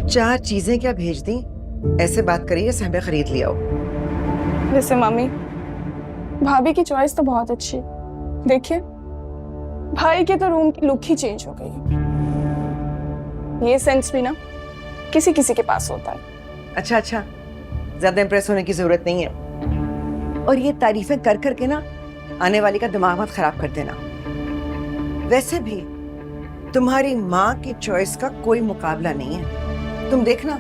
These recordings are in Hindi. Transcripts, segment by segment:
4 चीजें क्या भेज दी, ऐसे बात करिए जैसे हमें खरीद लिया हो। वैसे मम्मी, भाभी की चॉइस तो बहुत अच्छी। देखिए, भाई के तो रूम की लुक ही चेंज हो गई। ये सेंस भी ना किसी किसी के पास होता है। अच्छा, ज्यादा इंप्रेस होने की जरूरत नहीं है, और ये तारीफें कर करके ना आने वाली का दिमाग मत खराब कर देना। वैसे भी तुम्हारी माँ की चॉइस का कोई मुकाबला नहीं है। तुम देखना,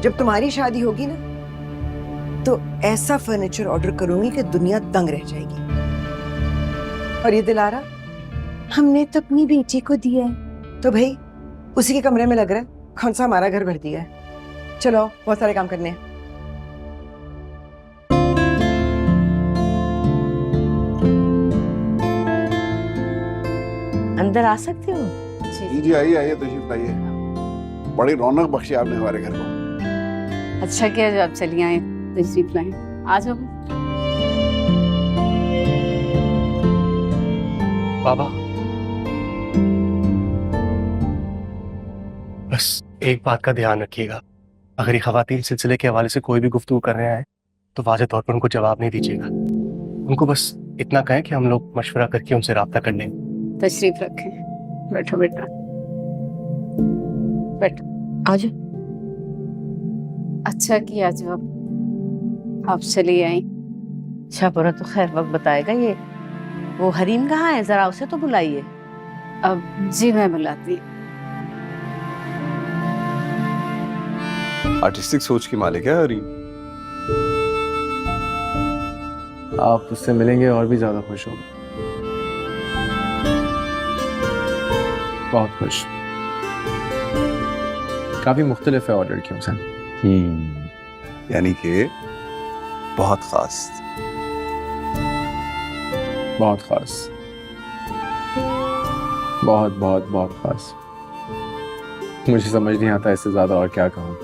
जब तुम्हारी शादी होगी ना तो ऐसा फर्नीचर ऑर्डर करूंगी कि दुनिया दंग रह जाएगी। और ये दिलारा हमने तो अपनी बेटी को दिया है, तो भाई उसी के कमरे में लग रहा है, कौन सा हमारा घर भर दिया है। चलो, बहुत सारे काम करने हैं। अंदर आ सकती हो? जी आइए तशरीफ लाइए। बड़ी रौनक बख्शी आपने हमारे घर को। अच्छा किया जो आप चली आए, तशरीफ लाए। आ जाओ। बाबा, बस एक बात का ध्यान रखिएगा, अगर ये खवातीन सिलसिले के हवाले से कोई भी गुफ्तगू कर रहे हैं तो वाज़ेह तौर पर उनको जवाब नहीं दीजिएगा। उनको बस इतना कहें कि हम लोग मशवरा करके उनसे राब्ता कर लें। तशरीफ रखें, बैठो बेटा, बैठो। आज अच्छा किया जो आप चली आई। अच्छा बुरा तो खैर वक्त बताएगा। ये वो हरीम कहाँ है, जरा उसे तो बुलाइए। अब जी मैं बुलाती। आर्टिस्टिक सोच की मालिक है हरीम। आप उससे मिलेंगे और भी ज्यादा खुश होंगे, बहुत खुश। काफी मुख्तलिफ है ऑर्डर की उसे। यानी कि बहुत खास। बहुत खास, बहुत बहुत बहुत खास। मुझे समझ नहीं आता इससे ज्यादा और क्या कहूँ।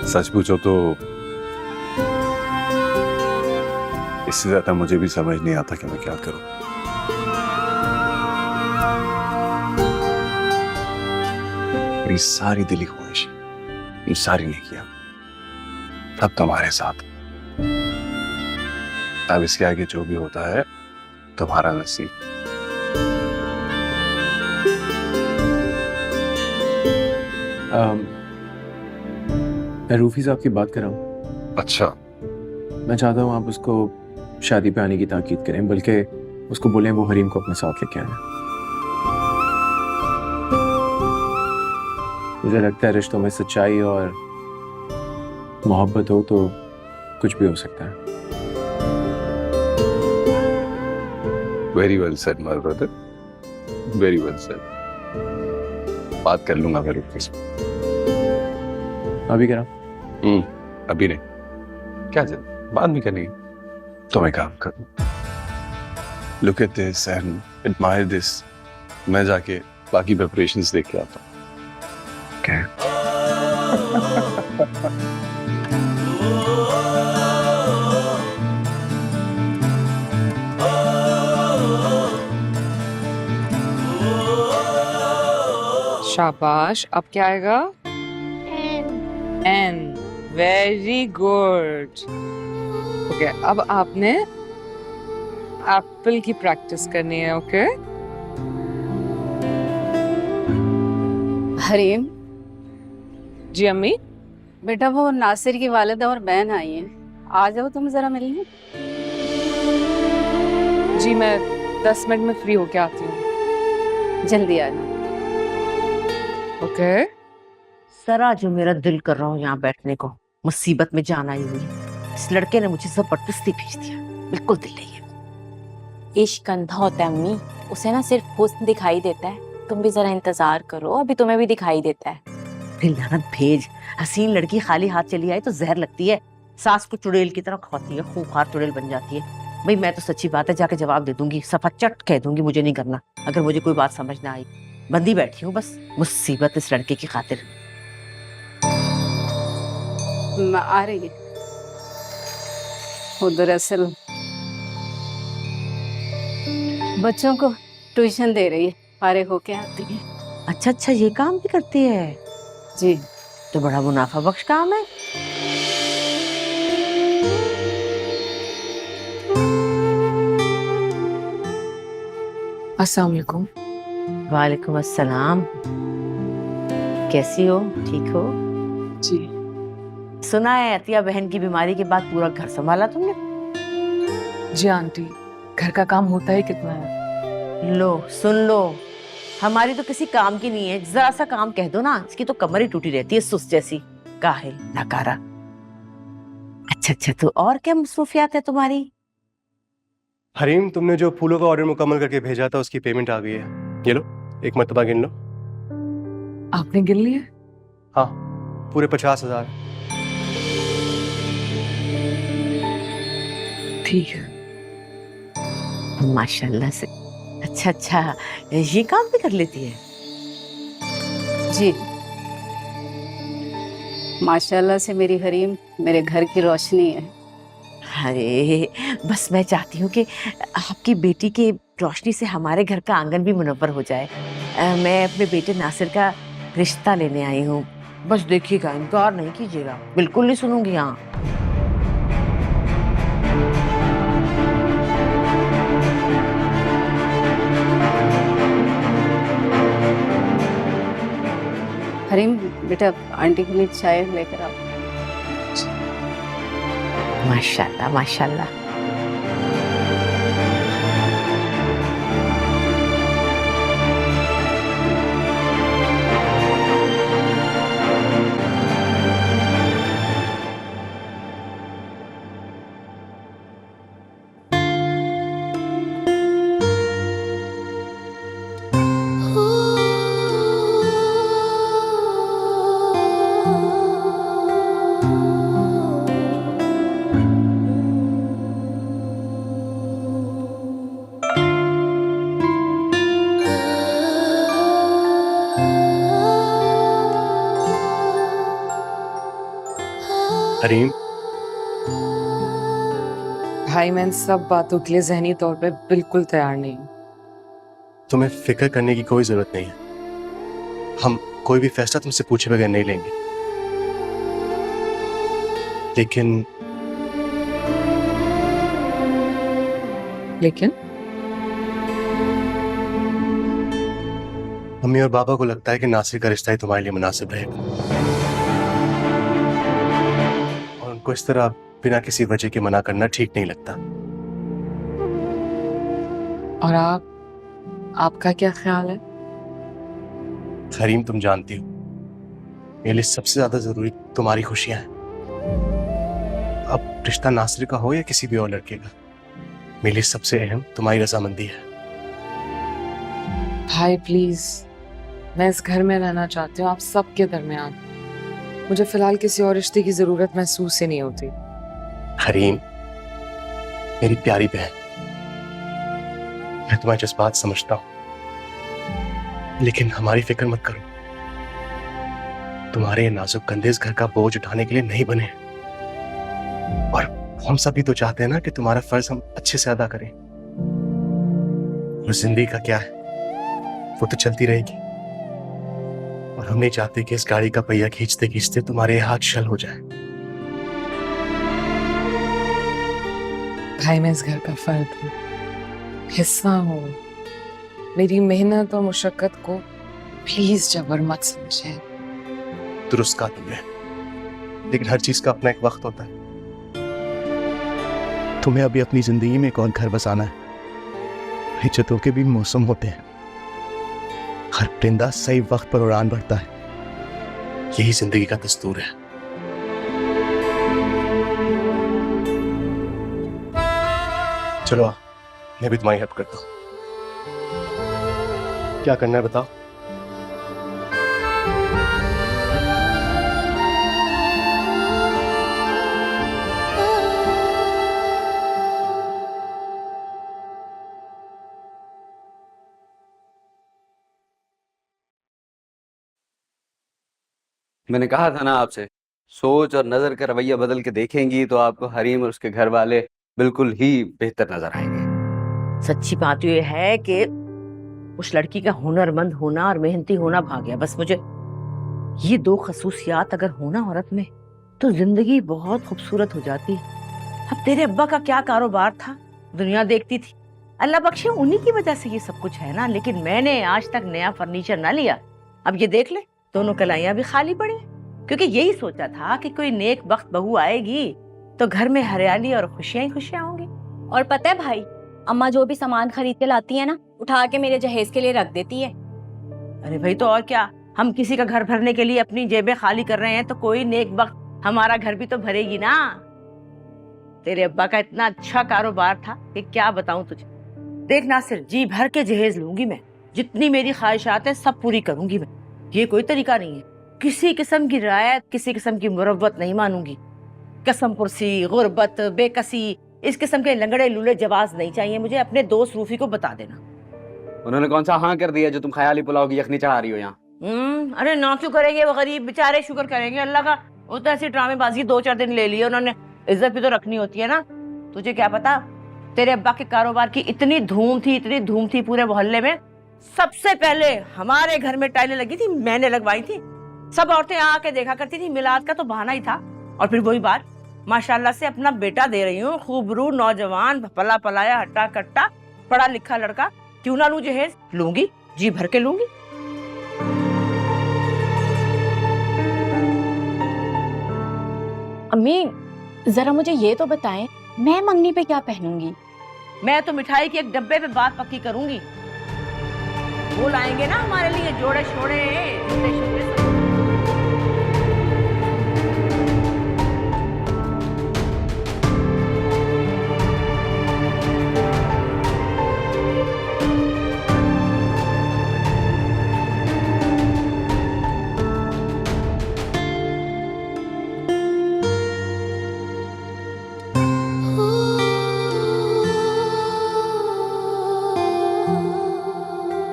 सच पूछो तो इससे ज्यादा मुझे भी समझ नहीं आता कि मैं क्या करूं। मेरी सारी दिली ख्वाहिश, ये सारी नहीं किया, अब तुम्हारे साथ। अब इसके आगे जो भी होता है तुम्हारा नसीब। मैं रूफी साहब की बात कर रहा हूँ। अच्छा, मैं चाहता हूँ आप उसको शादी पे आने की ताकीद करें, बल्कि उसको बोलें वो हरीम को अपने साथ लेके आए। मुझे लगता है रिश्तों में सच्चाई और मोहब्बत हो तो कुछ भी हो सकता है। Very well said my brother, very well said. बात कर लूंगा मैं रूफी से। अभी करा? अभी नहीं, क्या जल्द, बाद में करनी। तो मैं काम करूं। Look at this and admire this. मैं जाके बाकी प्रिपरेशंस देख के आता हूँ। Okay. शाबाश, अब क्या आएगा? एन। Very good. ओके, अब आपने एप्पल की प्रैक्टिस करनी है। ओके हरीम जी अम्मी। बेटा, वो नासिर की वालिदा और बहन आई हैं, आ जाओ तुम जरा मिलने। जी मैं 10 मिनट में फ्री होके आती हूँ। जल्दी आ जाओ। ओके। सरा जो मेरा दिल कर रहा हूँ यहाँ बैठने को, मुसीबत में जान आई हुई। इस लड़के ने मुझे जबरदस्ती भेज दिया, बिल्कुल दिल नहीं है। इश्क अंधा होता है अम्मी, उसे ना सिर्फ हुस्न दिखाई देता है। तुम भी जरा इंतजार करो, अभी तुम्हें भी दिखाई देता है। लानत भेज, हसीन लड़की खाली हाथ चली आई तो जहर लगती है, सास को चुड़ैल की तरह खाती है, खूंखार चुड़ैल बन जाती है। भाई मैं तो सच्ची बात है जाके जवाब दे दूंगी, सफा चट कह दूंगी मुझे नहीं करना, अगर मुझे कोई बात समझ ना आई। बंदी बैठी हूँ बस, मुसीबत इस लड़के की खातिर। आ रही है वो। दरअसल बच्चों को ट्यूशन दे रही है, फारिग होके आती है। अच्छा अच्छा, ये काम भी करती है? जी। तो बड़ा मुनाफा बख्श काम है। अस्सलाम वालेकुम। वालेकुम अस्सलाम। कैसी हो? ठीक हो? जी। सुना है अतिया बहन की बीमारी के बाद पूरा घर संभाला तुमने? जी आंटी, घर का काम होता ही कितना है। लो सुन लो, हमारी तो किसी काम की नहीं है। जरा सा काम कह दो ना, इसकी तो कमर ही टूटी रहती है सुस्त जैसी, काहिल नकारा। अच्छा अच्छा, तो और क्या मसरूफियात है तुम्हारी? हरीम, तुमने जो फूलों का ऑर्डर मुकम्मल करके भेजा था उसकी पेमेंट आ गई है। ये लो, एक मर्तबा गिन लो। आपने गिन लिया? हाँ, पूरे 50,000। ठीक है। माशाल्लाह से। अच्छा अच्छा, ये काम भी कर लेती है? जी, माशाल्लाह से मेरी हरीम मेरे घर की रोशनी है। अरे बस मैं चाहती हूँ कि आपकी बेटी की रोशनी से हमारे घर का आंगन भी मुनव्वर हो जाए। मैं अपने बेटे नासिर का रिश्ता लेने आई हूँ। बस देखिएगा, इनकार नहीं कीजिएगा, बिल्कुल नहीं सुनूंगी। हाँ, हरीम बेटा, आंटी के लिए चाय लेकर आओ। माशाल्लाह माशाल्लाह। हरीम, भाई मैं इन सब बातों के लिए जहनी तौर पे बिल्कुल तैयार नहीं हूँ। तुम्हें फिक्र करने की कोई जरूरत नहीं है। हम कोई भी फैसला तुमसे पूछे बगैर नहीं लेंगे। लेकिन लेकिन मम्मी और पापा को लगता है कि नासिर का रिश्ता ही तुम्हारे लिए मुनासिब रहेगा, और उनको इस तरह बिना किसी वजह के मना करना ठीक नहीं लगता। और आपका क्या ख्याल है? हरीम, तुम जानती हो मेरे लिए सबसे ज्यादा जरूरी तुम्हारी खुशियां हैं। अब रिश्ता नासिर का हो या किसी भी और लड़के का, मेरे लिए सबसे अहम तुम्हारी रजामंदी है। भाई प्लीज, मैं इस घर में रहना चाहती हूँ आप सबके दरमियान। मुझे फिलहाल किसी और रिश्ते की जरूरत महसूस ही नहीं होती। हरीम, मेरी प्यारी बहन, मैं तुम्हारे जज्बात समझता हूं, लेकिन हमारी फिक्र मत करो। तुम्हारे ये नाजुक कंधे इस घर का बोझ उठाने के लिए नहीं बने, और हम सभी तो चाहते हैं ना कि तुम्हारा फर्ज हम अच्छे से अदा करें। और जिंदगी का क्या है, वो तो चलती रहेगी, और हम नहीं चाहते कि इस गाड़ी का पहिया खींचते खींचते तुम्हारे हाथ शल हो जाए। भाई मैं इस घर का फर्द हूँ, हिस्सा हूँ। मेरी मेहनत और मुशक्कत को प्लीज जबर मत समझे। दुरुस्त कहा तुमने, लेकिन हर चीज का अपना एक वक्त होता है। तुम्हें अभी अपनी जिंदगी में एक और घर बसाना है। हिज्जतों के भी मौसम होते हैं, हर परिंदा सही वक्त पर उड़ान भरता है, यही जिंदगी का दस्तूर है। चलो मैं भी तुम्हारी हेल्प करता हूँ। क्या करना है बताओ? मैंने कहा था ना आपसे, सोच और नजर का रवैया बदल के देखेंगी तो आपको हरीम और उसके घर वाले बिल्कुल ही बेहतर नजर आएंगे। सच्ची बात यह है कि उस लड़की का हुनरमंद होना और मेहनती होना भाग गया। बस मुझे ये दो खसूसियात अगर होना औरत में तो जिंदगी बहुत खूबसूरत हो जाती है। अब तेरे अब्बा का क्या कारोबार था, दुनिया देखती थी, अल्लाह बख्शे उन्हीं की वजह से ये सब कुछ है ना। लेकिन मैंने आज तक नया फर्नीचर ना लिया। अब ये देख ले, दोनों कलाइयां भी खाली पड़ी हैं, क्योंकि यही सोचा था कि कोई नेक बख्त बहू आएगी तो घर में हरियाली और खुशियां ही खुशियां होंगी। और पता है भाई, अम्मा जो भी सामान खरीद के लाती है ना, उठा के मेरे जहेज के लिए रख देती है। अरे भाई, तो और क्या, हम किसी का घर भरने के लिए अपनी जेबें खाली कर रहे हैं तो कोई नेक वक्त हमारा घर भी तो भरेगी ना। तेरे अब्बा का इतना अच्छा कारोबार था कि क्या बताऊं तुझे। देख नासिर, जी भर के जहेज लूंगी मैं, जितनी मेरी ख्वाहिशात है सब पूरी करूंगी मैं। ये कोई तरीका नहीं है, किसी किस्म की रियायत, किसी किस्म की मुरव्वत नहीं मानूंगी। कसम पुरसी, गुर्बत, बेकसी, इस किस्म के लंगड़े लूले जवाब नहीं चाहिए मुझे। अपने दोस्त रूफी को बता देना। उन्होंने कौन सा हाँ कर दिया जो तुम ख्याली पुलाव की यखनी चढ़ा रही हो यहाँ? अरे ना क्यों करेंगे, वो गरीब बेचारे शुक्र करेंगे अल्लाह का। वो तो ऐसी ड्रामेबाजी 2-4 दिन ले लिए उन्होंने, इज्जत भी तो रखनी होती है ना। तुझे क्या पता, तेरे अब्बा के कारोबार की इतनी धूम थी पूरे मोहल्ले में। सबसे पहले हमारे घर में टाइलें लगी थी, मैंने लगवाई थी। सब औरतें आके देखा करती थी, मिलाद का तो बहाना ही था। और फिर वही बात, माशाल्लाह से अपना बेटा दे रही हूँ, खूबरू नौजवान, पला पलाया, हट्टा कट्टा, पढ़ा लिखा लड़का। क्यों ना लूं जहेज? लूंगी, जी भर के लूंगी। अम्मी जरा मुझे ये तो बताएं, मैं मंगनी पे क्या पहनूंगी? मैं तो मिठाई के एक डब्बे पे बात पक्की करूंगी। वो लाएंगे ना हमारे लिए जोड़े शोड़े, जोड़े शोड़े सब।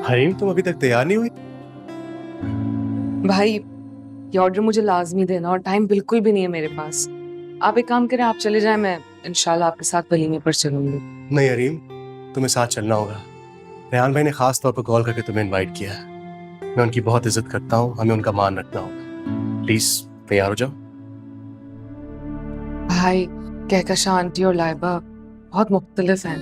हरीम, तुम अभी तक तैयार नहीं हुई? भाई, ये ऑर्डर मुझे लाजमी देना और टाइम बिल्कुल भी नहीं है मेरे पास। आप एक काम करें, आप चले जाएं, मैं इंशाल्लाह आपके साथ वलीमे पर चलूंगी। नहीं हरीम, तुम्हें साथ चलना होगा। रेहान भाई ने खास तौर पर कॉल करके तुम्हें इनवाइट किया है। मैं उनकी बहुत इज्जत करता हूँ, हमें उनका मान रखना होगा। प्लीज तैयार हो जाओ। भाई, कहकशा आंटी और लाइबा बहुत मुख्तलिफ हैं।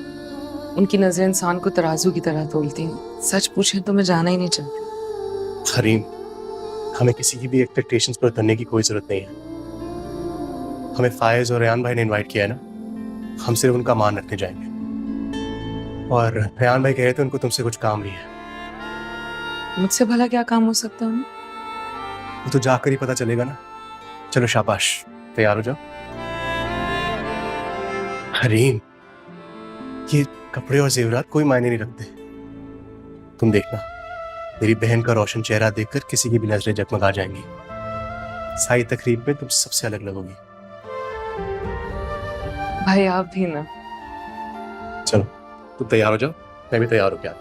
उनकी नजरें इंसान को तराजू की तरह तोलती हैं। सच पूछें तो मैं जाना ही नहीं चाहती। हरीम, हमें किसी की भी एक्सपेक्टेशंस पर उतरने की कोई जरूरत नहीं है। हमें फायज और रेहान भाई ने इनवाइट किया है ना, हम सिर्फ उनका मान रखने जाएंगे। और रेहान भाई कह रहे थे उनको तुमसे कुछ काम भी है। मुझसे भला क्या काम हो सकता है? वो तो जाकर ही पता चलेगा ना। चलो शाबाश, तैयार हो जाओ। हरीम, ये कपड़े और जेवरात कोई मायने नहीं रखते। तुम देखना, मेरी बहन का रोशन चेहरा देखकर किसी की भी नजरें जगमगा जाएंगी। सारी तकरीब में तुम सबसे अलग लगोगी। भाई आप भी ना। चलो तुम तैयार हो जाओ, मैं भी तैयार हो गया।